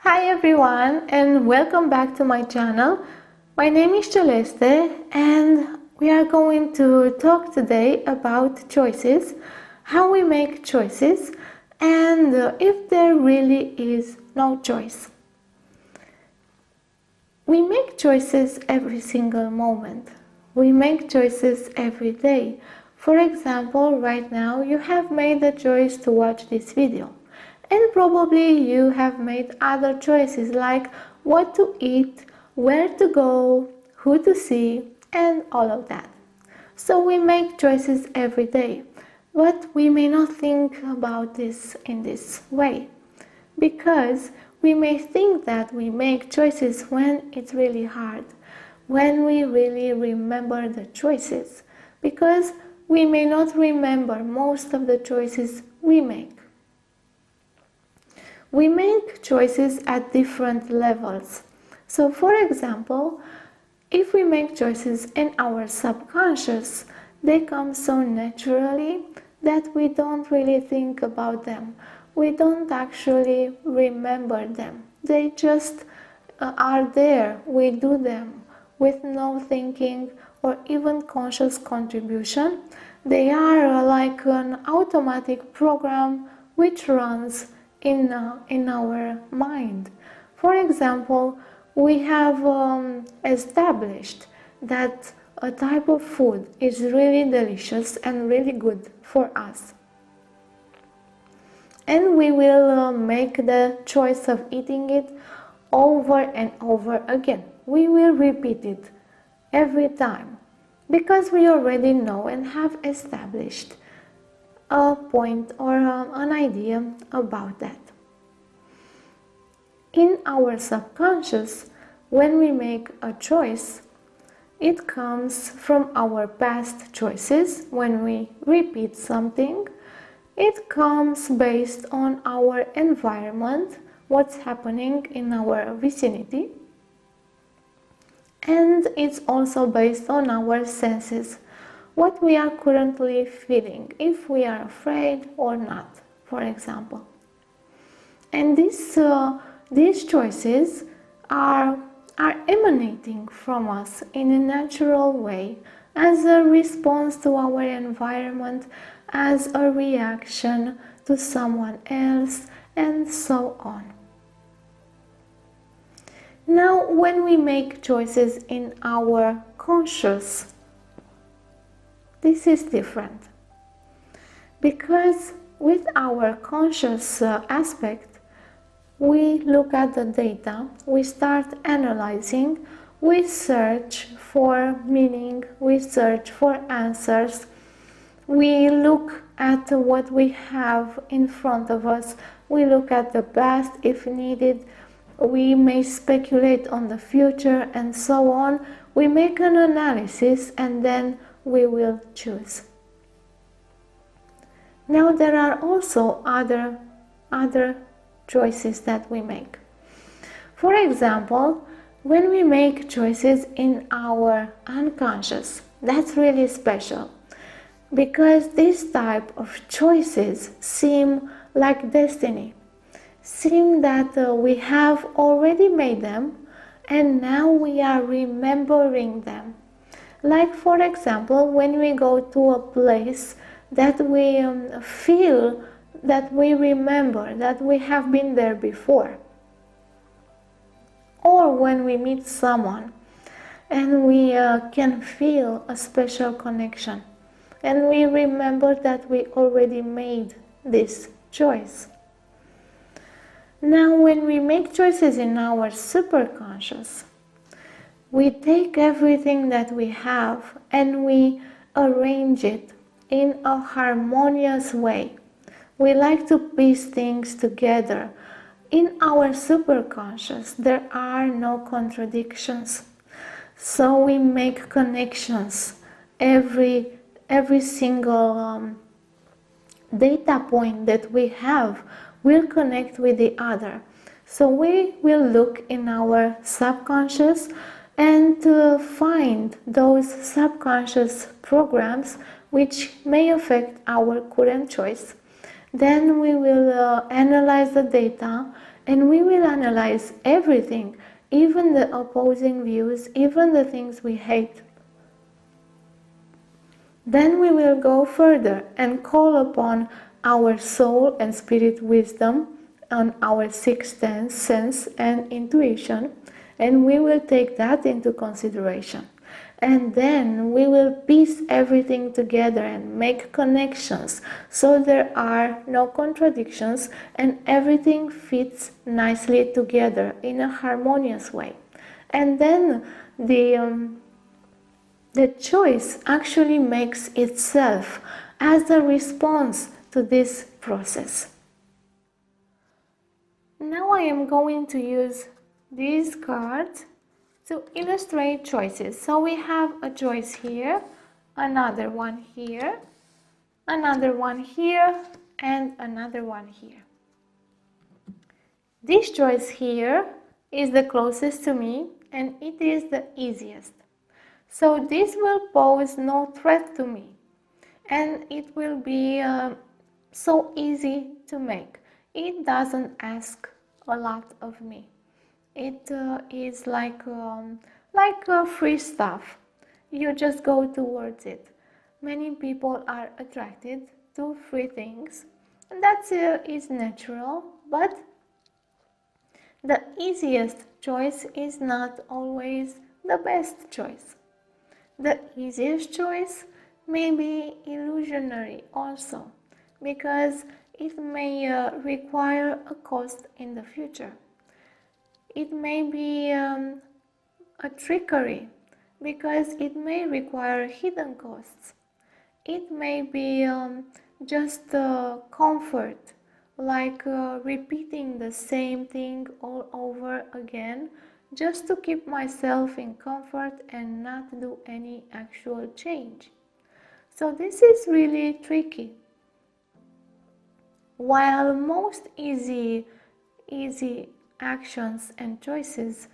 Hi everyone and welcome back to my channel. My name is Celeste and we are going to talk today about choices, how we make choices, and if there really is no choice. We make choices every single moment. We make choices every day. For example, right now you have made the choice to watch this video. And probably you have made other choices like what to eat, where to go, who to see, and all of that. So we make choices every day, but we may not think about this in this way, because we may think that we make choices when it's really hard, when we really remember the choices, because we may not remember most of the choices we make. We make choices at different levels. So for example, if we make choices in our subconscious, they come so naturally that we don't really think about them. We don't actually remember them. They just are there. We do them with no thinking or even conscious contribution. They are like an automatic program which runs in our mind. For example, we have established that a type of food is really delicious and really good for us. And we will make the choice of eating it over and over again. We will repeat it every time because we already know and have established a point or an idea about that. In our subconscious, when we make a choice, it comes from our past choices. When we repeat something, it comes based on our environment, what's happening in our vicinity, and it's also based on our senses, what we are currently feeling, if we are afraid or not, for example. And these choices are emanating from us in a natural way as a response to our environment, as a reaction to someone else, and so on. Now, when we make choices in our conscious, this is different, because with our conscious aspect, we look at the data, we start analyzing, we search for meaning, we search for answers, we look at what we have in front of us, we look at the past if needed, we may speculate on the future, and so on. We make an analysis and then we will choose. Now there are also other choices that we make. For example, when we make choices in our unconscious, that's really special, because this type of choices seem like destiny, seem that we have already made them and now we are remembering them. Like for example, when we go to a place that we feel that we remember, that we have been there before. Or when we meet someone and we can feel a special connection and we remember that we already made this choice. Now, when we make choices in our superconscious, we take everything that we have and we arrange it in a harmonious way. We like to piece things together. In our superconscious, there are no contradictions. So we make connections. Every single data point that we have will connect with the other. So we will look in our subconscious and find those subconscious programs which may affect our current choice. Then we will analyze the data And we will analyze everything, even the opposing views, even the things we hate. Then we will go further and call upon our soul and spirit wisdom, on our sixth sense and intuition, and we will take that into consideration. And then we will piece everything together and make connections so there are no contradictions and everything fits nicely together in a harmonious way. And then the choice actually makes itself as a response to this process. Now I am going to use these cards to illustrate choices. So we have a choice here, another one here, another one here, and another one here. This choice here is the closest to me and it is the easiest. So this will pose no threat to me and it will be so easy to make. It doesn't ask a lot of me. It is like free stuff. You just go towards it. Many people are attracted to free things, and that is natural, but the easiest choice is not always the best choice. The easiest choice may be illusionary also, because it may require a cost in the future. It may be a trickery, because it may require hidden costs. It may be just comfort, like repeating the same thing all over again, just to keep myself in comfort and not do any actual change. So this is really tricky. While most easy actions and choices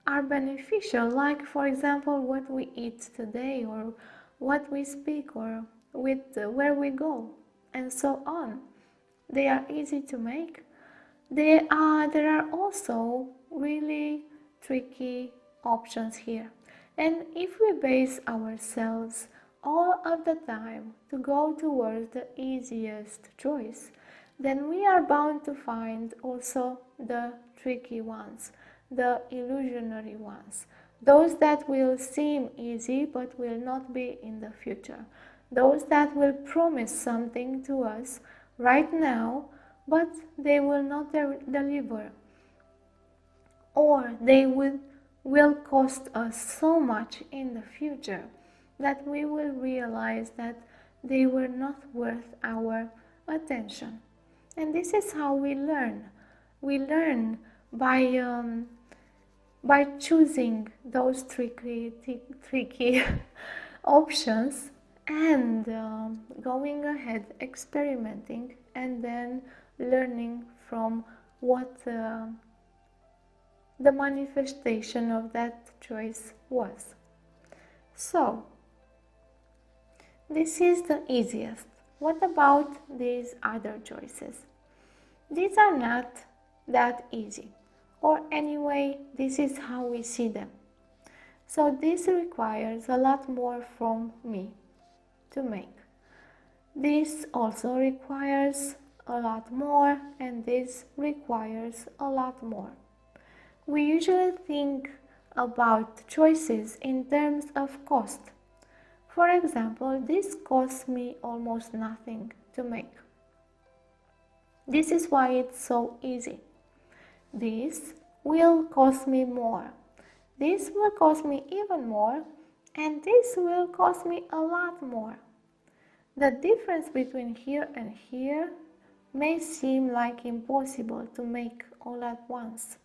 are beneficial, like for example what we eat today, or what we speak, or with where we go, and so on, they are easy to make. There are also really tricky options here, and if we base ourselves all of the time to go towards the easiest choice, then we are bound to find also the tricky ones, the illusionary ones, those that will seem easy but will not be in the future, those that will promise something to us right now but they will not deliver, or they will cost us so much in the future that we will realize that they were not worth our attention. And this is how we learn. We learn by choosing those tricky options and going ahead, experimenting, and then learning from what the manifestation of that choice was. So, this is the easiest. What about these other choices? These are not that easy, or anyway, this is how we see them. So this requires a lot more from me to make. This also requires a lot more, and this requires a lot more. We usually think about choices in terms of cost. For example, this costs me almost nothing to make. This is why it's so easy. This will cost me more. This will cost me even more, and this will cost me a lot more. The difference between here and here may seem like impossible to make all at once.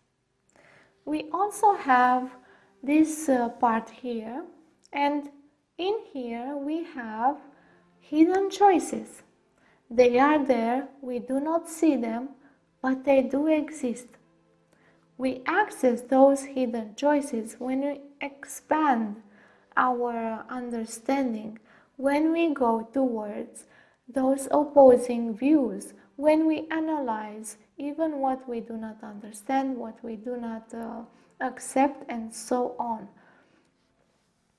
We also have this part here, and in here we have hidden choices. They are there, we do not see them, but they do exist. We access those hidden choices when we expand our understanding, when we go towards those opposing views, when we analyze even what we do not understand, what we do not accept, and so on.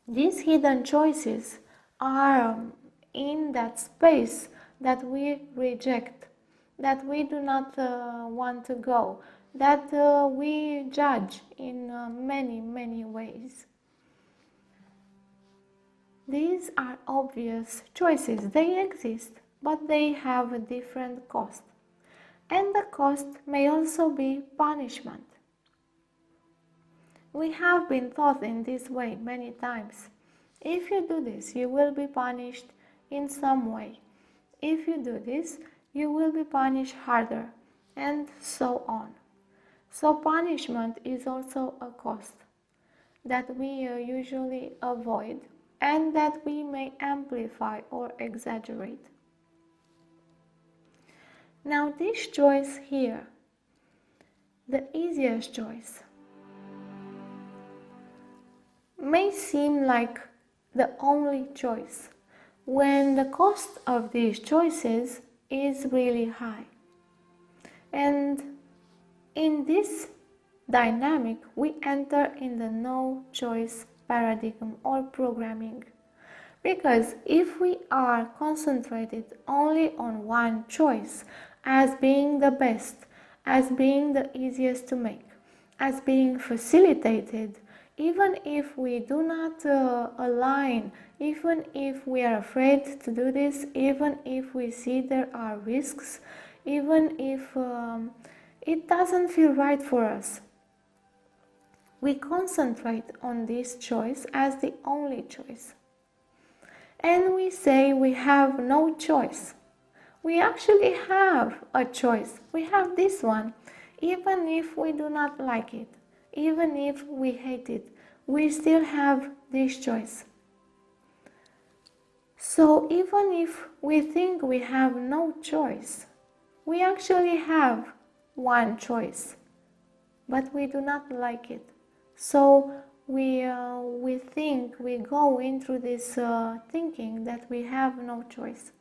These hidden choices are in that space that we reject, that we do not want to go, that we judge in many, many ways. These are obvious choices. They exist, but they have a different cost. And the cost may also be punishment. We have been taught in this way many times. If you do this, you will be punished in some way. If you do this, you will be punished harder, and so on. So punishment is also a cost that we usually avoid and that we may amplify or exaggerate. Now this choice here, the easiest choice, may seem like the only choice when the cost of these choices is really high. And in this dynamic, we enter in the no choice paradigm or programming. Because if we are concentrated only on one choice as being the best, as being the easiest to make, as being facilitated, even if we do not align, even if we are afraid to do this, even if we see there are risks, even if it doesn't feel right for us, we concentrate on this choice as the only choice. And we say we have no choice. We actually have a choice. We have this one. Even if we do not like it, even if we hate it, we still have this choice. So even if we think we have no choice, we actually have one choice, but we do not like it. So we go into this thinking that we have no choice.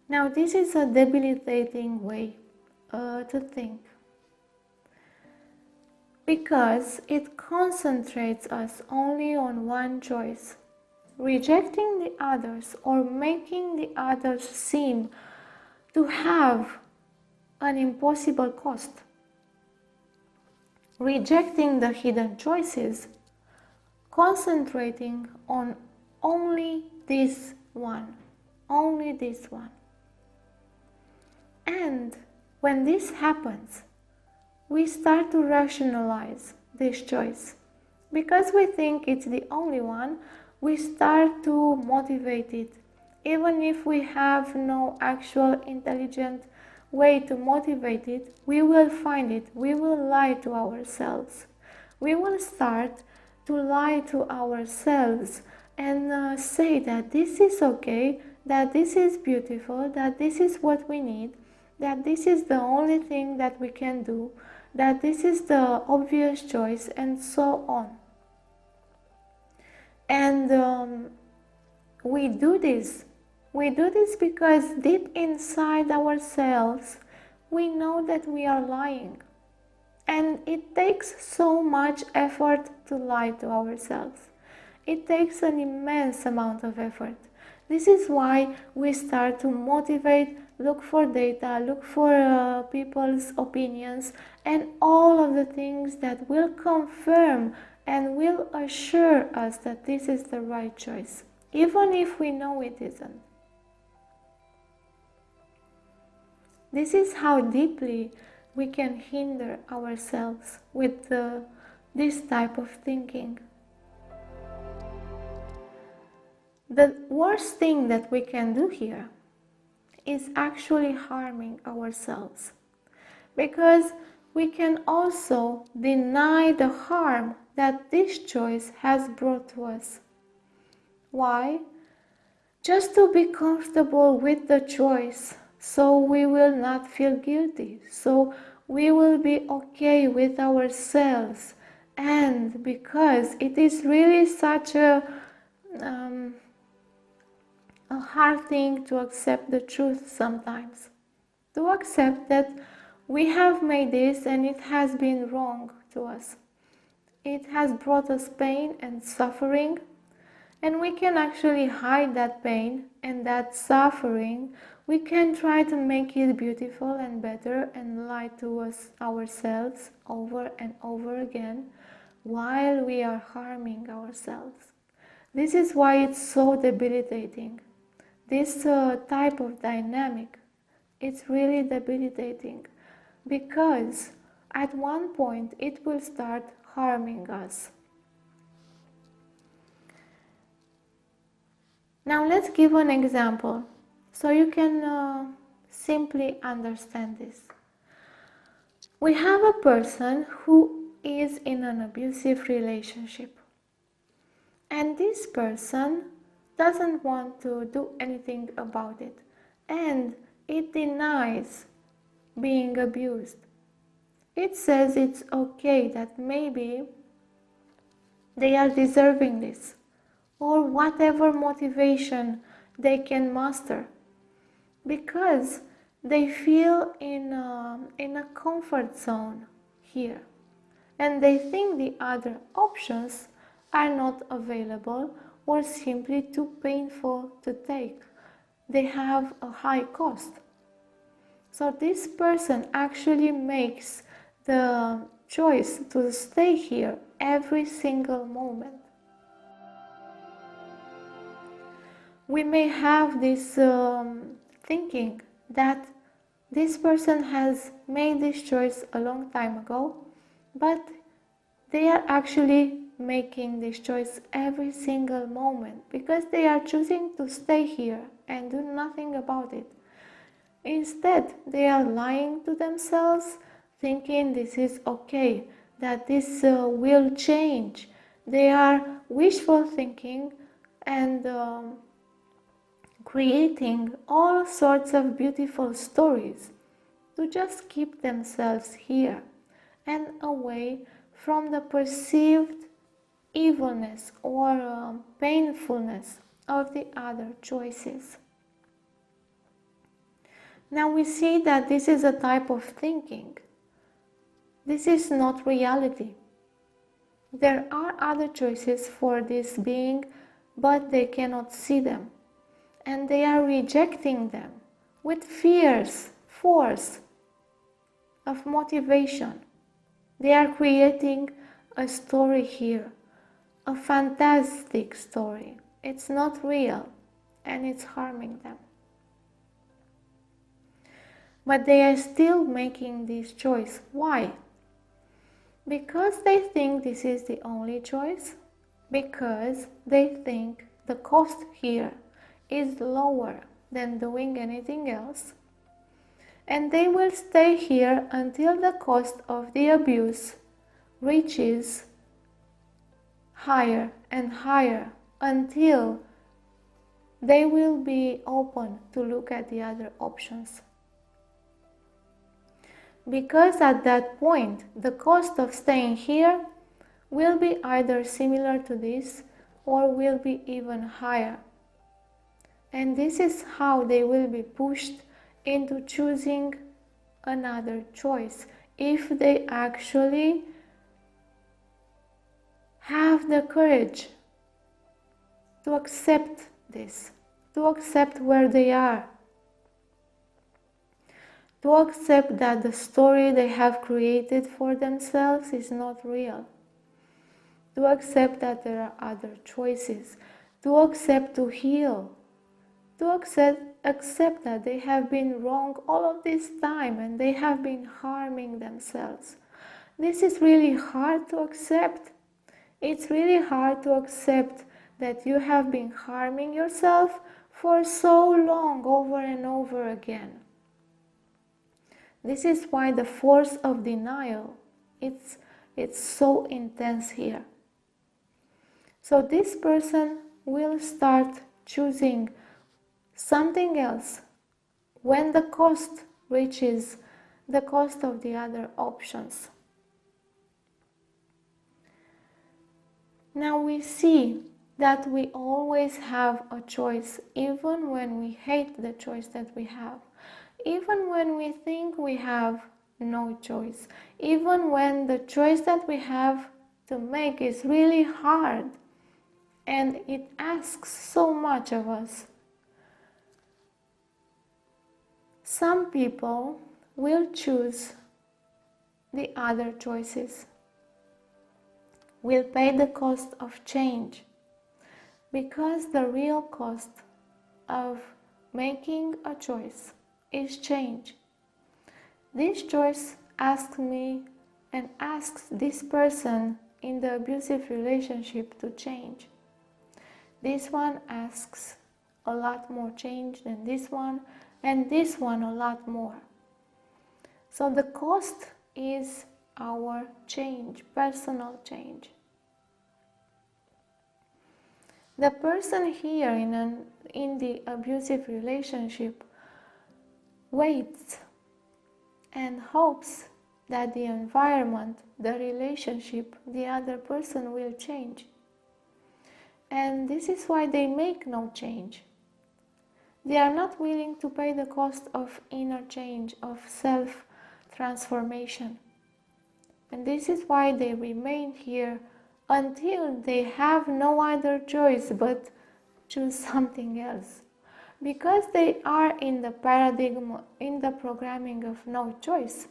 Now this is a debilitating way to think, because it concentrates us only on one choice, rejecting the others or making the others seem to have an impossible cost. Rejecting the hidden choices, concentrating on only this one. And when this happens, we start to rationalize this choice. Because we think it's the only one, we start to motivate it. Even if we have no actual intelligent way to motivate it, we will find it. We will lie to ourselves. We will start to lie to ourselves and say that this is okay, that this is beautiful, that this is what we need, that this is the only thing that we can do, that this is the obvious choice, and so on. And we do this. We do this because deep inside ourselves, we know that we are lying. And it takes so much effort to lie to ourselves. It takes an immense amount of effort. This is why we start to motivate, look for data, look for people's opinions, and all of the things that will confirm and will assure us that this is the right choice, even if we know it isn't. This is how deeply we can hinder ourselves with this type of thinking. The worst thing that we can do here is actually harming ourselves, because we can also deny the harm that this choice has brought to us. Why? Just to be comfortable with the choice, so we will not feel guilty, so we will be okay with ourselves, and because it is really such a hard thing to accept the truth sometimes. To accept that we have made this and it has been wrong to us. It has brought us pain and suffering, and we can actually hide that pain and that suffering. We can try to make it beautiful and better and lie to us ourselves over and over again while we are harming ourselves. This is why it's so debilitating. This type of dynamic, it's really debilitating, because at one point it will start harming us. Now let's give an example so you can simply understand this. We have a person who is in an abusive relationship, and this person doesn't want to do anything about it, and it denies being abused. It says it's okay, that maybe they are deserving this, or whatever motivation they can muster, because they feel in a comfort zone here, and they think the other options are not available or simply too painful to take. They have a high cost. So this person actually makes the choice to stay here every single moment. We may have this thinking that this person has made this choice a long time ago, but they are actually making this choice every single moment because they are choosing to stay here and do nothing about it. Instead, they are lying to themselves, thinking this is okay, that this will change. They are wishful thinking and creating all sorts of beautiful stories to just keep themselves here and away from the perceived evilness or painfulness of the other choices. Now we see that this is a type of thinking. This is not reality. There are other choices for this being, but they cannot see them. And they are rejecting them with fierce force of motivation. They are creating a story here, a fantastic story. It's not real, and it's harming them. But they are still making this choice. Why? Because they think this is the only choice, because they think the cost here is lower than doing anything else, and they will stay here until the cost of the abuse reaches higher and higher, until they will be open to look at the other options. Because at that point, the cost of staying here will be either similar to this or will be even higher. And this is how they will be pushed into choosing another choice, if they actually have the courage to accept this, to accept where they are, to accept that the story they have created for themselves is not real, to accept that there are other choices, to accept to heal, to accept that they have been wrong all of this time and they have been harming themselves. This is really hard to accept. It's really hard to accept that you have been harming yourself for so long, over and over again. This is why the force of denial, it's so intense here. So this person will start choosing something else when the cost reaches the cost of the other options. Now we see that we always have a choice, even when we hate the choice that we have, even when we think we have no choice, even when the choice that we have to make is really hard and it asks so much of us, some people will choose the other choices, will pay the cost of change, because the real cost of making a choice is change. This choice asks me and asks this person in the abusive relationship to change. This one asks a lot more change than this one, and this one a lot more. So the cost is our change, personal change. The person here in the abusive relationship waits and hopes that the environment, the relationship, the other person will change. And this is why they make no change. They are not willing to pay the cost of inner change, of self-transformation. And this is why they remain here until they have no other choice but choose something else. Because they are in the paradigm, in the programming of no choice,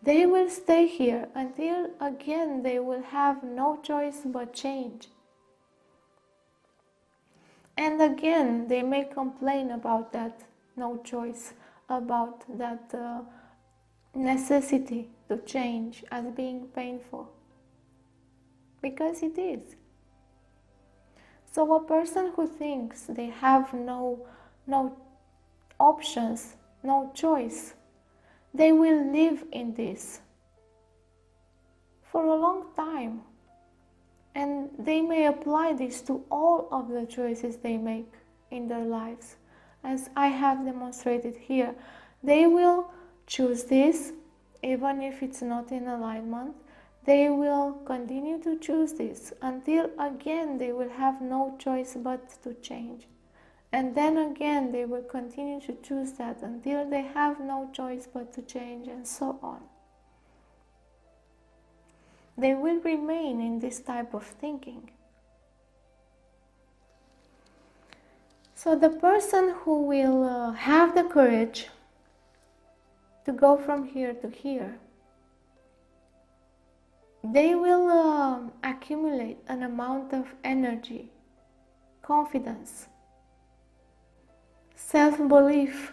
they will stay here until again they will have no choice but change. And again, they may complain about that no choice, about that necessity to change as being painful. Because it is. So a person who thinks they have no options, no choice, they will live in this for a long time. And they may apply this to all of the choices they make in their lives. As I have demonstrated here, they will choose this even if it's not in alignment. They will continue to choose this until again they will have no choice but to change. And then again they will continue to choose that until they have no choice but to change, and so on. They will remain in this type of thinking. So the person who will have the courage to go from here to here, they will accumulate an amount of energy, confidence, self-belief,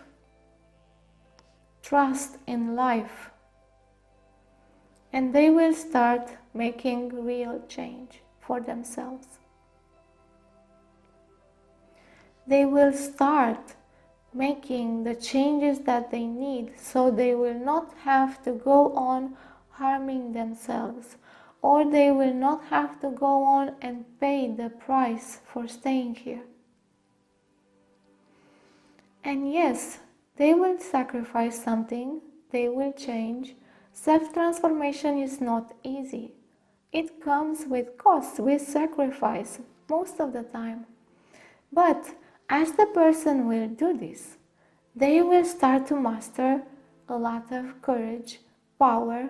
trust in life, and they will start making real change for themselves. They will start making the changes that they need, so they will not have to go on harming themselves, or they will not have to go on and pay the price for staying here. And yes, they will sacrifice something, they will change. Self-transformation is not easy. It comes with cost, with sacrifice, most of the time. But as the person will do this, they will start to master a lot of courage, power,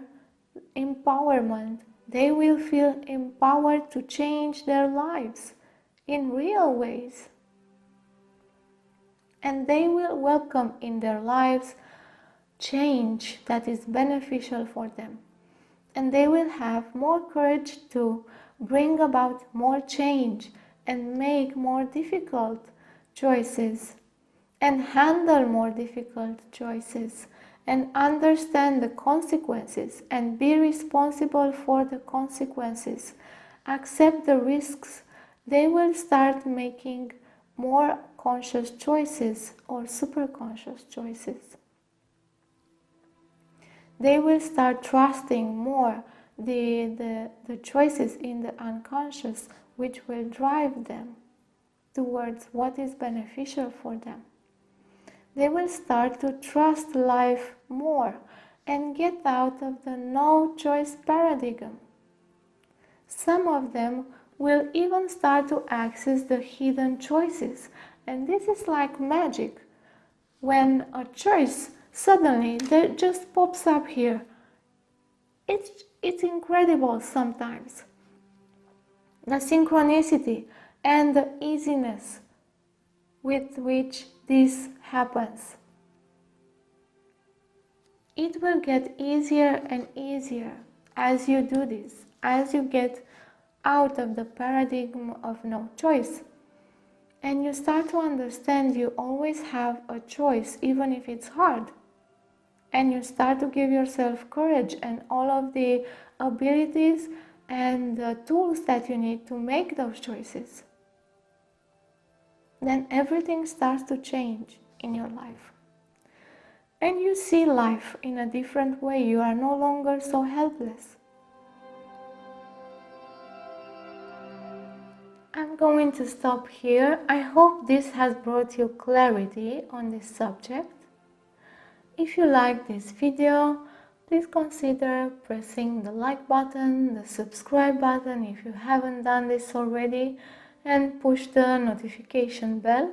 empowerment. They will feel empowered to change their lives in real ways. And they will welcome in their lives change that is beneficial for them. And they will have more courage to bring about more change and make more difficult choices and handle more difficult choices and understand the consequences and be responsible for the consequences. Accept the risks. They will start making more conscious choices or superconscious choices. They will start trusting more the choices in the unconscious, which will drive them towards what is beneficial for them. They will start to trust life more and get out of the no-choice paradigm. Some of them will even start to access the hidden choices, and this is like magic. When a choice suddenly that just pops up here. It's incredible sometimes. The synchronicity and the easiness with which this happens. It will get easier and easier as you do this, as you get out of the paradigm of no choice. And you start to understand you always have a choice, even if it's hard. And you start to give yourself courage and all of the abilities and the tools that you need to make those choices. Then everything starts to change in your life. And you see life in a different way. You are no longer so helpless. I'm going to stop here. I hope this has brought you clarity on this subject. If you like this video, please consider pressing the like button, the subscribe button if you haven't done this already, and push the notification bell.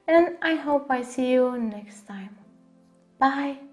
And I hope I see you next time. Bye!